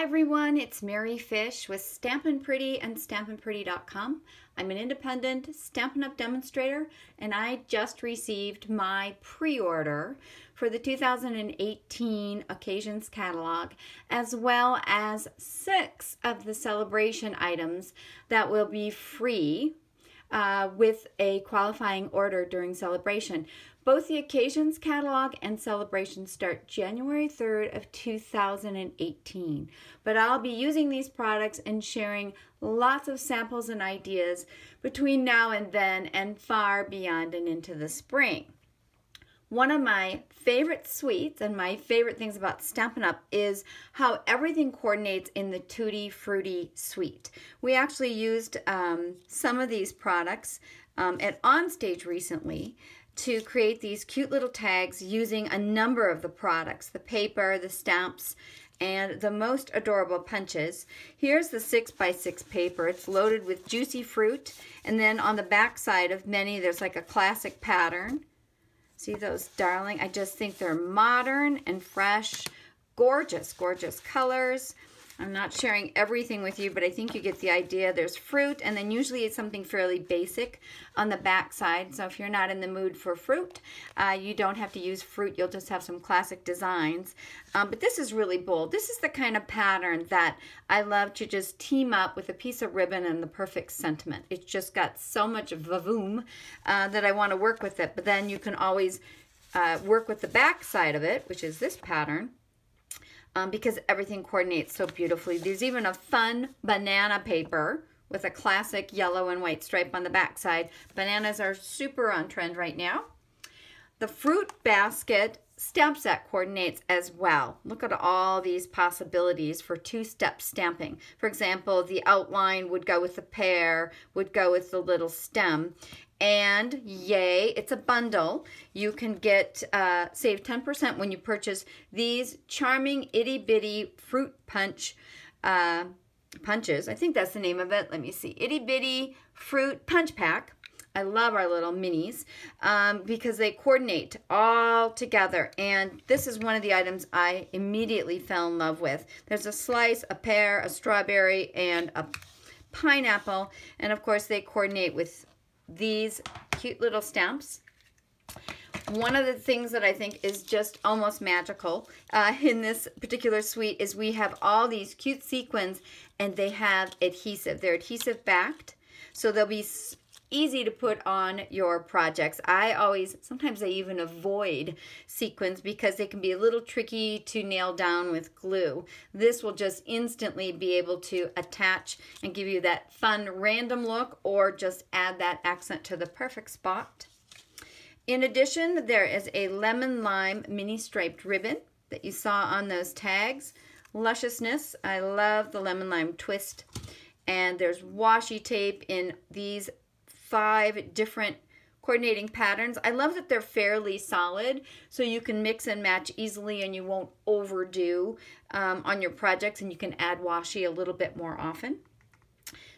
everyone, it's Mary Fish with Stampin' Pretty and StampinPretty.com. I'm an independent Stampin' Up! Demonstrator, and I just received my pre-order for the 2018 Occasions catalog, as well as 6 of the celebration items that will be free with a qualifying order during celebration. Both the Occasions catalog and celebration start January 3rd of 2018. But I'll be using these products and sharing lots of samples and ideas between now and then and far beyond and into the spring. One of my favorite suites and my favorite things about Stampin' Up! Is how everything coordinates in the Tutti Frutti suite. We actually used some of these products at Onstage recently to create these cute little tags using a number of the products, the paper, the stamps, and the most adorable punches. Here's the 6x6 paper. It's loaded with juicy fruit, and then on the back side of many there's like a classic pattern. See those darling? I just think they're modern and fresh, gorgeous, gorgeous colors. I'm not sharing everything with you, but I think you get the idea. There's fruit, and then usually it's something fairly basic on the back side. So if you're not in the mood for fruit, you don't have to use fruit. You'll just have some classic designs. But this is really bold. This is the kind of pattern that I love to just team up with a piece of ribbon and the perfect sentiment. It's just got so much vavoom that I want to work with it. But then you can always work with the back side of it, which is this pattern. Because everything coordinates so beautifully. There's even a fun banana paper with a classic yellow and white stripe on the back side. Bananas are super on trend right now. The fruit basket stamp set coordinates as well. Look at all these possibilities for two-step stamping. For example, the outline would go with the pear, would go with the little stem. And yay, it's a bundle. You can get save 10% when you purchase these charming itty bitty fruit punches. I think that's the name of it. Let me see. Itty bitty fruit punch pack. I love our little minis because they coordinate all together. And this is one of the items I immediately fell in love with. There's a slice, a pear, a strawberry, and a pineapple. And of course they coordinate with these cute little stamps. One of the things that I think is just almost magical in this particular suite is we have all these cute sequins, and they have adhesive. They're adhesive backed, so they'll be easy to put on your projects. Sometimes I even avoid sequins because they can be a little tricky to nail down with glue. This will just instantly be able to attach and give you that fun random look, or just add that accent to the perfect spot. In addition, there is a lemon lime mini striped ribbon that you saw on those tags. Lusciousness, I love the lemon lime twist. And there's washi tape in these 5 different coordinating patterns. I love that they're fairly solid, so you can mix and match easily and you won't overdo on your projects, and you can add washi a little bit more often.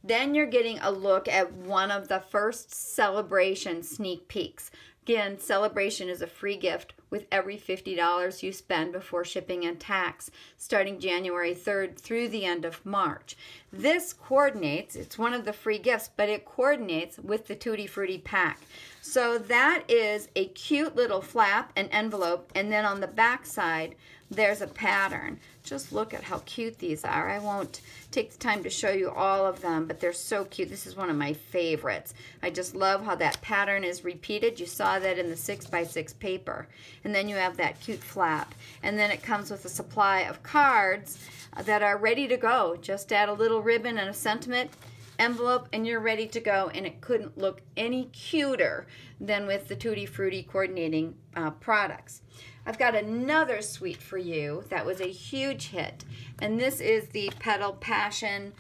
Then you're getting a look at one of the first celebration sneak peeks. Again, celebration is a free gift with every $50 you spend before shipping and tax, starting January 3rd through the end of March. This coordinates, it's one of the free gifts, but it coordinates with the Tutti Frutti pack. So that is a cute little flap, an envelope, and then on the back side, there's a pattern. Just look at how cute these are. I won't take the time to show you all of them, but they're so cute. This is one of my favorites. I just love how that pattern is repeated. You saw that in the 6x6 paper. And then you have that cute flap. And then it comes with a supply of cards that are ready to go. Just add a little ribbon and a sentiment envelope and you're ready to go, and it couldn't look any cuter than with the Tutti Frutti coordinating products. I've got another suite for you that was a huge hit, and this is the Petal Passion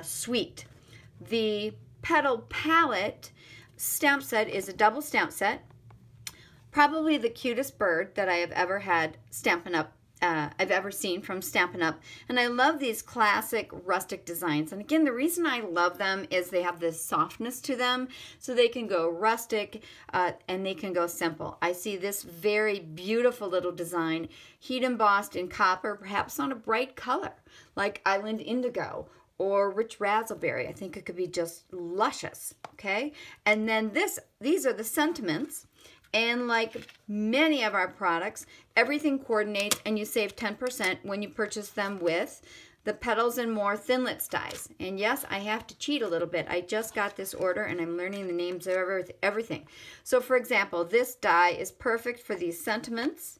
suite. The Petal Palette stamp set is a double stamp set, probably the cutest bird that I have ever had Stampin' Up! I've ever seen from Stampin' Up. And I love these classic rustic designs. And again, the reason I love them is they have this softness to them. So they can go rustic and they can go simple. I see this very beautiful little design, heat embossed in copper, perhaps on a bright color like Island Indigo or Rich Raspberry. I think it could be just luscious, okay? And then these are the sentiments. And like many of our products, everything coordinates and you save 10% when you purchase them with the Petals and More Thinlits dies. And yes, I have to cheat a little bit. I just got this order and I'm learning the names of everything. So for example, this die is perfect for these sentiments.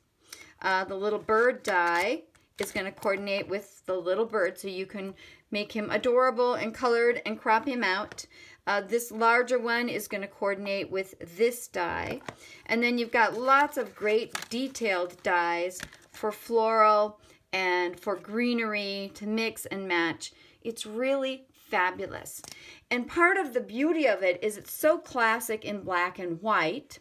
The little bird die is going to coordinate with the little bird, so you can make him adorable and colored and crop him out. This larger one is going to coordinate with this die. And then you've got lots of great detailed dies for floral and for greenery to mix and match. It's really fabulous. And part of the beauty of it is it's so classic in black and white.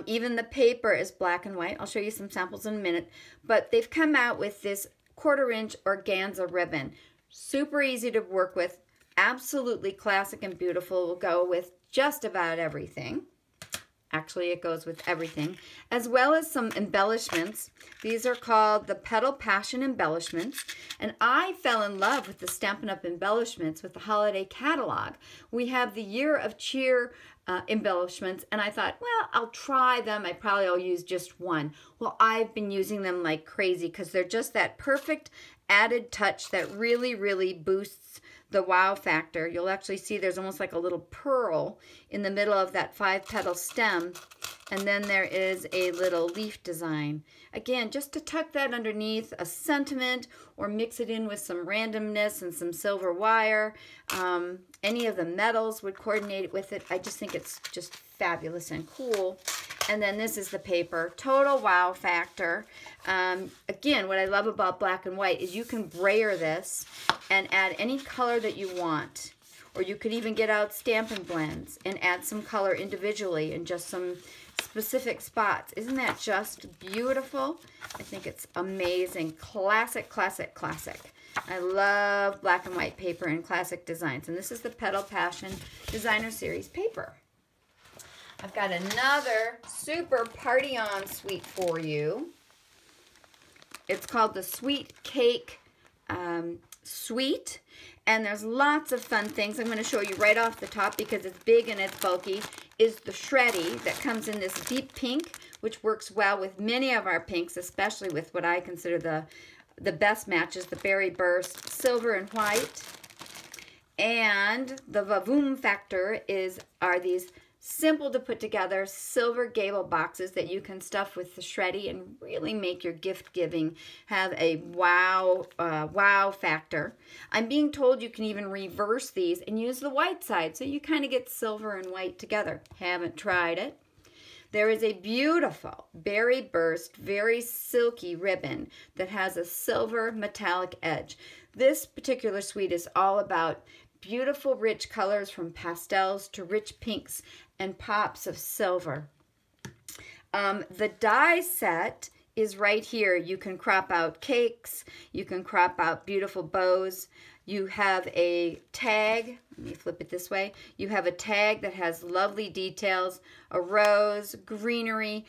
Even the paper is black and white. I'll show you some samples in a minute. But they've come out with this 1/4-inch organza ribbon. Super easy to work with. Absolutely classic and beautiful. Will go with just about everything. Actually, it goes with everything. As well as some embellishments. These are called the Petal Passion embellishments. And I fell in love with the Stampin' Up! Embellishments with the holiday catalog. We have the Year of Cheer embellishments, and I thought, well, I'll try them. I probably will use just one. Well, I've been using them like crazy because they're just that perfect added touch that really, really boosts the wow factor. You'll actually see there's almost like a little pearl in the middle of that 5-petal stem, and then there is a little leaf design. Again, just to tuck that underneath a sentiment or mix it in with some randomness and some silver wire. Any of the metals would coordinate with it. I just think it's just fabulous and cool. And then this is the paper. Total wow factor. Again, what I love about black and white is you can brayer this and add any color that you want. Or you could even get out Stampin' blends and add some color individually in just some specific spots. Isn't that just beautiful? I think it's amazing. Classic, classic, classic. I love black and white paper and classic designs. And this is the Petal Passion Designer Series paper. I've got another super party on suite for you. It's called the Sweet Cake Suite. And there's lots of fun things. I'm going to show you right off the top because it's big and it's bulky. Is the Shreddy that comes in this deep pink, which works well with many of our pinks, especially with what I consider the best matches, the Berry Burst, silver and white. And the Vavoom factor are these simple to put together silver gable boxes that you can stuff with the Shreddy and really make your gift giving have a wow factor. I'm being told you can even reverse these and use the white side, so you kind of get silver and white together. Haven't tried it. There is a beautiful Berry Burst, very silky ribbon that has a silver metallic edge. This particular suite is all about beautiful rich colors from pastels to rich pinks and pops of silver. The die set is right here. You can crop out cakes. You can crop out beautiful bows. You have a tag. Let me flip it this way. You have a tag that has lovely details, a rose, greenery,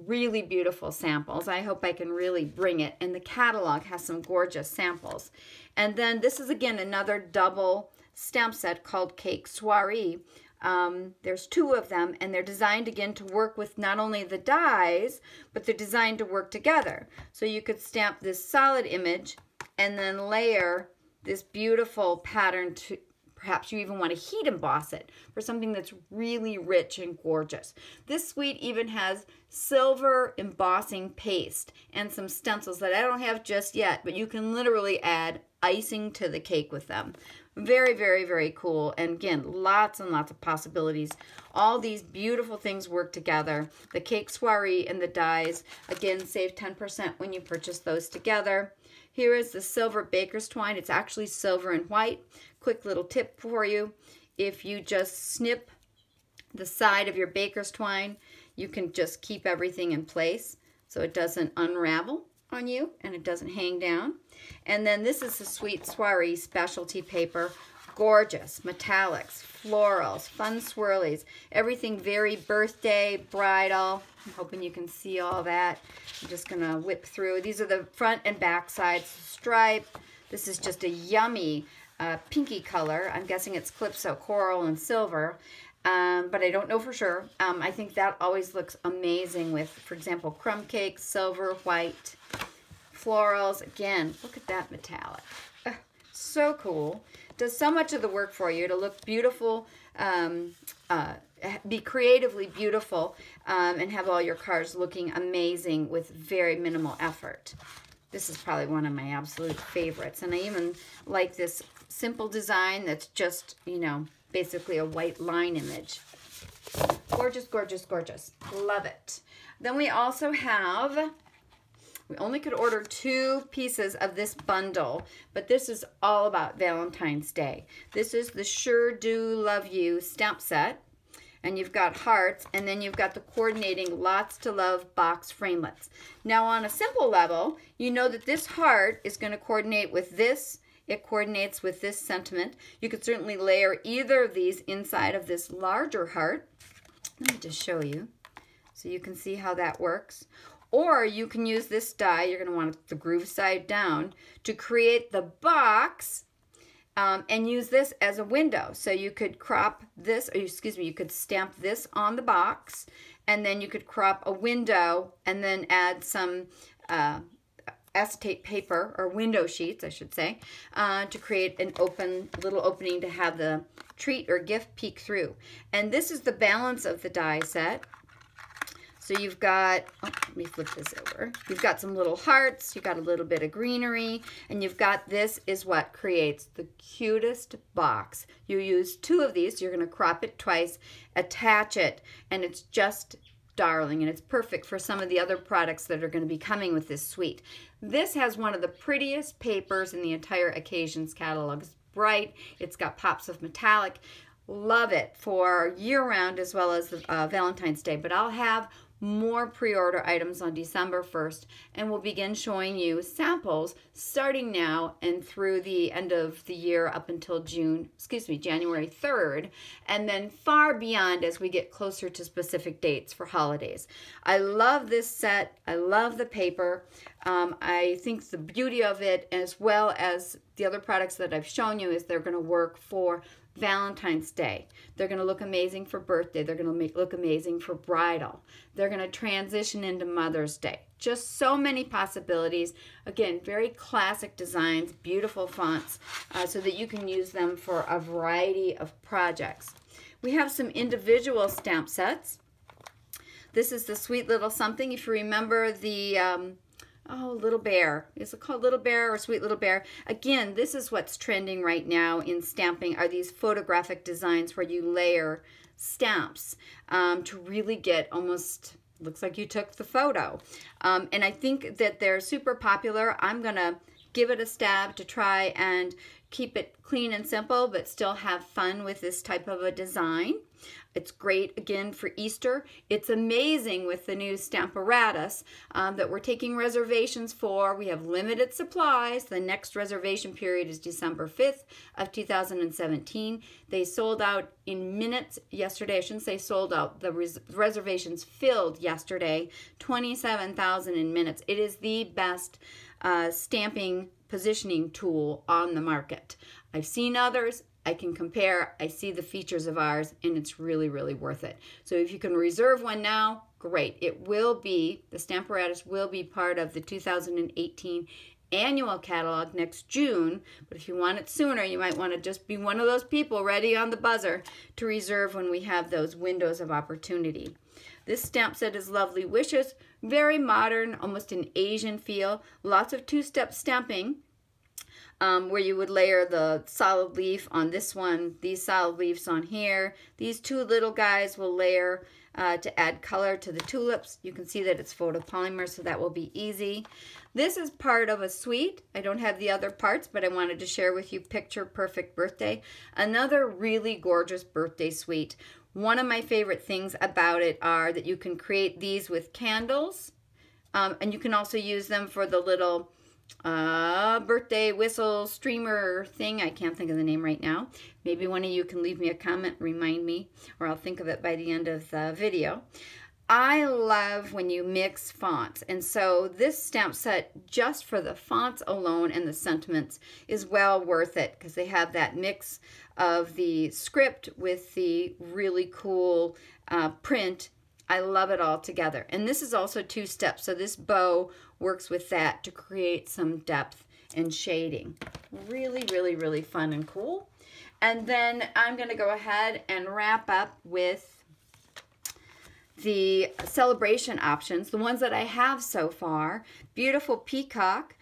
really beautiful samples. I hope I can really bring it. And the catalog has some gorgeous samples. And then this is, again, another double stamp set called Cake Soiree. There's 2 of them, and they're designed again to work with not only the dies, but they're designed to work together. So you could stamp this solid image and then layer this beautiful pattern to, perhaps you even want to heat emboss it for something that's really rich and gorgeous. This suite even has silver embossing paste and some stencils that I don't have just yet, but you can literally add icing to the cake with them. Very, very, very cool. And again, lots and lots of possibilities. All these beautiful things work together. The Cake Soiree and the dies, again, save 10% when you purchase those together. Here is the silver baker's twine. It's actually silver and white. Quick little tip for you. If you just snip the side of your baker's twine, you can just keep everything in place so it doesn't unravel. on you and it doesn't hang down. And then this is the Sweet Soiree specialty paper. Gorgeous, metallics, florals, fun swirlies, everything very birthday, bridal. I'm hoping you can see all that. I'm just gonna whip through. These are the front and back sides, stripe. This is just a yummy pinky color. I'm guessing it's Calypso coral and silver, but I don't know for sure. I think that always looks amazing with, for example, crumb cakes, silver, white, florals. Again, look at that metallic. So cool. Does so much of the work for you to look beautiful, be creatively beautiful, and have all your cards looking amazing with very minimal effort. This is probably one of my absolute favorites. And I even like this simple design that's just, you know, basically a white line image. Gorgeous, gorgeous, gorgeous. Love it. Then we also have, we only could order 2 pieces of this bundle, but this is all about Valentine's Day. This is the Sure Do Love You stamp set. And you've got hearts, and then you've got the coordinating Lots to Love box framelets. Now on a simple level, you know that this heart is going to coordinate with this. It coordinates with this sentiment. You could certainly layer either of these inside of this larger heart. Let me just show you so you can see how that works. Or you can use this die, you're going to want the groove side down, to create the box and use this as a window. So you could crop this, or excuse me, you could stamp this on the box, and then you could crop a window and then add some acetate paper, or window sheets, I should say, to create an little opening to have the treat or gift peek through. And this is the balance of the die set. So you've got, oh, let me flip this over. You've got some little hearts, you've got a little bit of greenery, and you've got, this is what creates the cutest box. You use 2 of these, you're gonna crop it twice, attach it, and it's just darling, and it's perfect for some of the other products that are gonna be coming with this suite. This has one of the prettiest papers in the entire Occasions catalog. It's bright, it's got pops of metallic. Love it for year-round as well as Valentine's Day, but I'll have more pre-order items on December 1st, and we'll begin showing you samples starting now and through the end of the year up until January 3rd, and then far beyond as we get closer to specific dates for holidays. I love this set. I love the paper. I think the beauty of it, as well as the other products that I've shown you, is they're going to work for Valentine's Day. They're going to look amazing for birthday. They're going to look amazing for bridal. They're going to transition into Mother's Day. Just so many possibilities. Again, very classic designs, beautiful fonts, so that you can use them for a variety of projects. We have some individual stamp sets. This is the Sweet Little Something. If you remember the Little Bear. Is it called Little Bear or Sweet Little Bear? Again, this is what's trending right now in stamping, are these photographic designs where you layer stamps to really get almost, looks like you took the photo. And I think that they're super popular. I'm going to give it a stab to try and keep it clean and simple, but still have fun with this type of a design. It's great, again, for Easter. It's amazing with the new Stamparatus that we're taking reservations for. We have limited supplies. The next reservation period is December 5th of 2017. They sold out in minutes yesterday. I shouldn't say sold out. The reservations filled yesterday, 27,000 in minutes. It is the best stamping positioning tool on the market. I've seen others. I can compare, I see the features of ours, and it's really, really worth it. So if you can reserve one now, great. It will be, the Stamparatus will be part of the 2018 annual catalog next June, but if you want it sooner, you might want to just be one of those people ready on the buzzer to reserve when we have those windows of opportunity. This stamp set is Lovely Wishes, very modern, almost an Asian feel, lots of 2-step stamping. Where you would layer the solid leaf on this one, these solid leaves on here. These 2 little guys will layer to add color to the tulips. You can see that it's photopolymer, so that will be easy. This is part of a suite. I don't have the other parts, but I wanted to share with you Picture Perfect Birthday. Another really gorgeous birthday suite. One of my favorite things about it are that you can create these with candles, And you can also use them for the little birthday whistle streamer thing. I can't think of the name right now. Maybe one of you can leave me a comment, remind me, or I'll think of it by the end of the video. I love when you mix fonts, and so this stamp set just for the fonts alone and the sentiments is well worth it because they have that mix of the script with the really cool print. I love it all together. And this is also 2 steps, so this bow works with that to create some depth and shading. Really, really, really fun and cool. And then I'm going to go ahead and wrap up with the celebration options, the ones that I have so far. Beautiful peacock,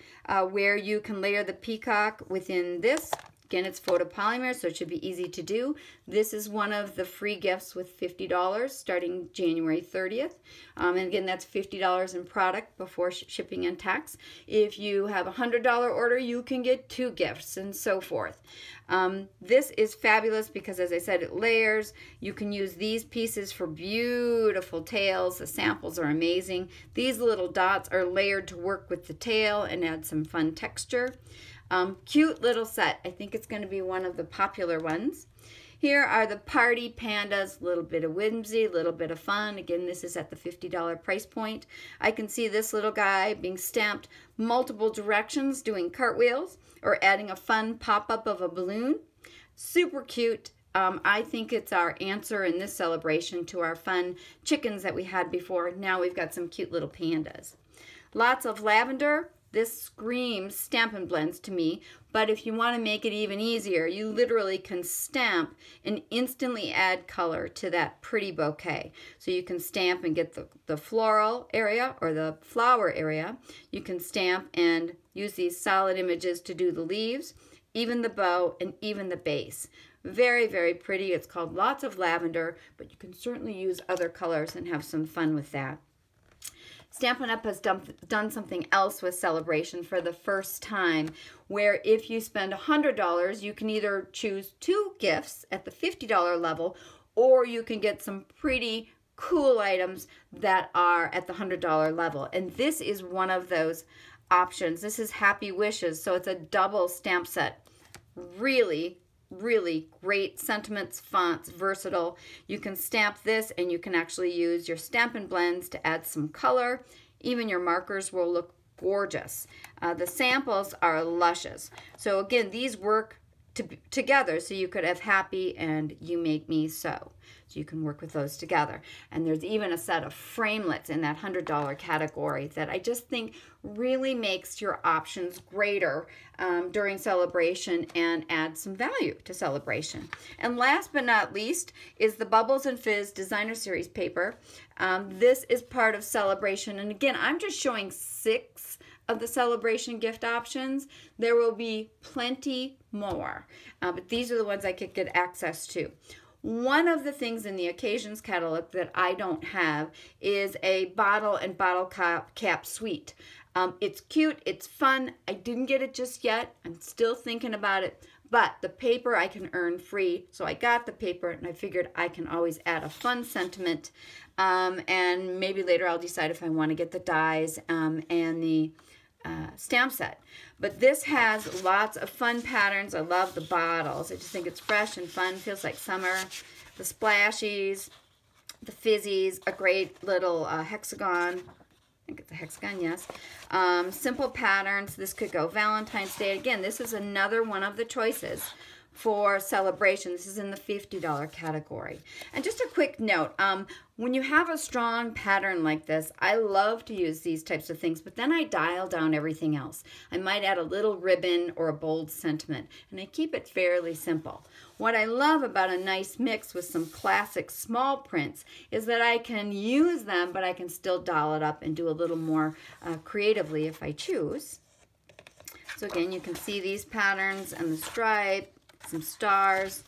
where you can layer the peacock within this. Again, it's photopolymer, so it should be easy to do. This is one of the free gifts with $50 starting January 30th. And again, that's $50 in product before shipping and tax. If you have a $100 order, you can get 2 gifts and so forth. This is fabulous because, as I said, it layers. You can use these pieces for beautiful tails. The samples are amazing. These little dots are layered to work with the tail and add some fun texture. Cute little set. I think it's going to be one of the popular ones. Here are the party pandas, a little bit of whimsy, a little bit of fun. Again, this is at the $50 price point. I can see this little guy being stamped multiple directions, doing cartwheels, or adding a fun pop-up of a balloon. Super cute. I think it's our answer in this celebration to our fun chickens that we had before. Now we've got some cute little pandas. Lots of lavender. This screams Stampin' Blends to me, but if you want to make it even easier, you literally can stamp and instantly add color to that pretty bouquet. So you can stamp and get the floral area or the flower area. You can stamp and use these solid images to do the leaves, even the bow, and even the base. Very, very pretty. It's called Lots of Lavender, but you can certainly use other colors and have some fun with that. Stampin' Up! Has done something else with Celebration for the first time, where if you spend $100, you can either choose 2 gifts at the $50 level, or you can get some pretty cool items that are at the $100 level. And this is one of those options. This is Happy Wishes, so it's a double stamp set. Really, really great sentiments, fonts, versatile. You can stamp this and you can actually use your Stampin' Blends to add some color. Even your markers will look gorgeous. The samples are luscious. So again, these work together, so you could have Happy and You Make Me So. So you can work with those together. And there's even a set of framelits in that $100 category that I just think really makes your options greater during Celebration and adds some value to Celebration. And last but not least is the Bubbles and Fizz Designer Series paper. This is part of Celebration. And again, I'm just showing 6 of the Celebration gift options. There will be plenty more, but these are the ones I could get access to. One of the things in the Occasions catalog that I don't have is a bottle and bottle cap suite. It's cute, it's fun. I didn't get it just yet. I'm still thinking about it, but the paper I can earn free, so I got the paper and I figured I can always add a fun sentiment, and maybe later I'll decide if I want to get the dies and the stamp set. But this has lots of fun patterns. I love the bottles. I just think it's fresh and fun. Feels like summer. The splashies, the fizzies, a great little hexagon. I think it's a hexagon, yes. Simple patterns. This could go Valentine's Day. Again, this is another one of the choices for Celebration. This is in the $50 category. And just a quick note, when you have a strong pattern like this, I love to use these types of things, but then I dial down everything else. I might add a little ribbon or a bold sentiment, and I keep it fairly simple. What I love about a nice mix with some classic small prints is that I can use them, but I can still doll it up and do a little more creatively if I choose. So again, you can see these patterns and the stripe, some stars,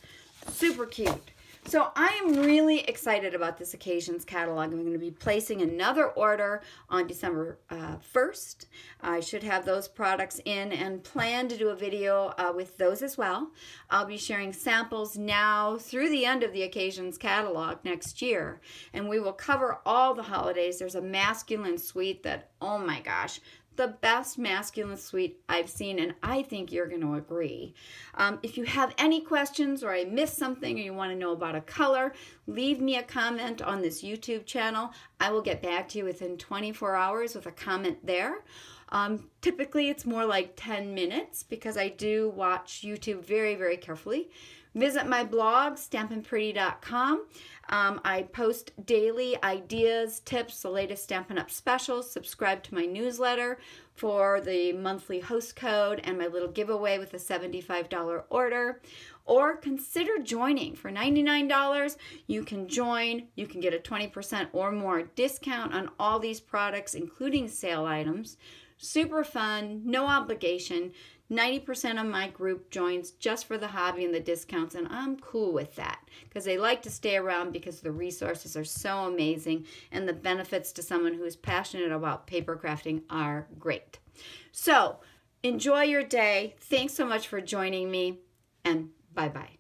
super cute. So I am really excited about this occasions catalog. I'm going to be placing another order on December 1st. I should have those products in and plan to do a video with those as well. I'll be sharing samples now through the end of the occasions catalog next year, and we will cover all the holidays. There's a masculine suite that, oh my gosh, the best masculine suite I've seen, and I think you're going to agree. If you have any questions or I missed something or you want to know about a color, leave me a comment on this YouTube channel. I will get back to you within 24 hours with a comment there. Typically it's more like 10 minutes because I do watch YouTube very, very carefully. Visit my blog, stampinpretty.com. I post daily ideas, tips, the latest Stampin' Up! Specials. Subscribe to my newsletter for the monthly host code and my little giveaway with a $75 order. Or consider joining. For $99, you can join. You can get a 20% or more discount on all these products, including sale items. Super fun, no obligation. 90% of my group joins just for the hobby and the discounts, and I'm cool with that because they like to stay around because the resources are so amazing and the benefits to someone who is passionate about paper crafting are great. So enjoy your day. Thanks so much for joining me, and bye-bye.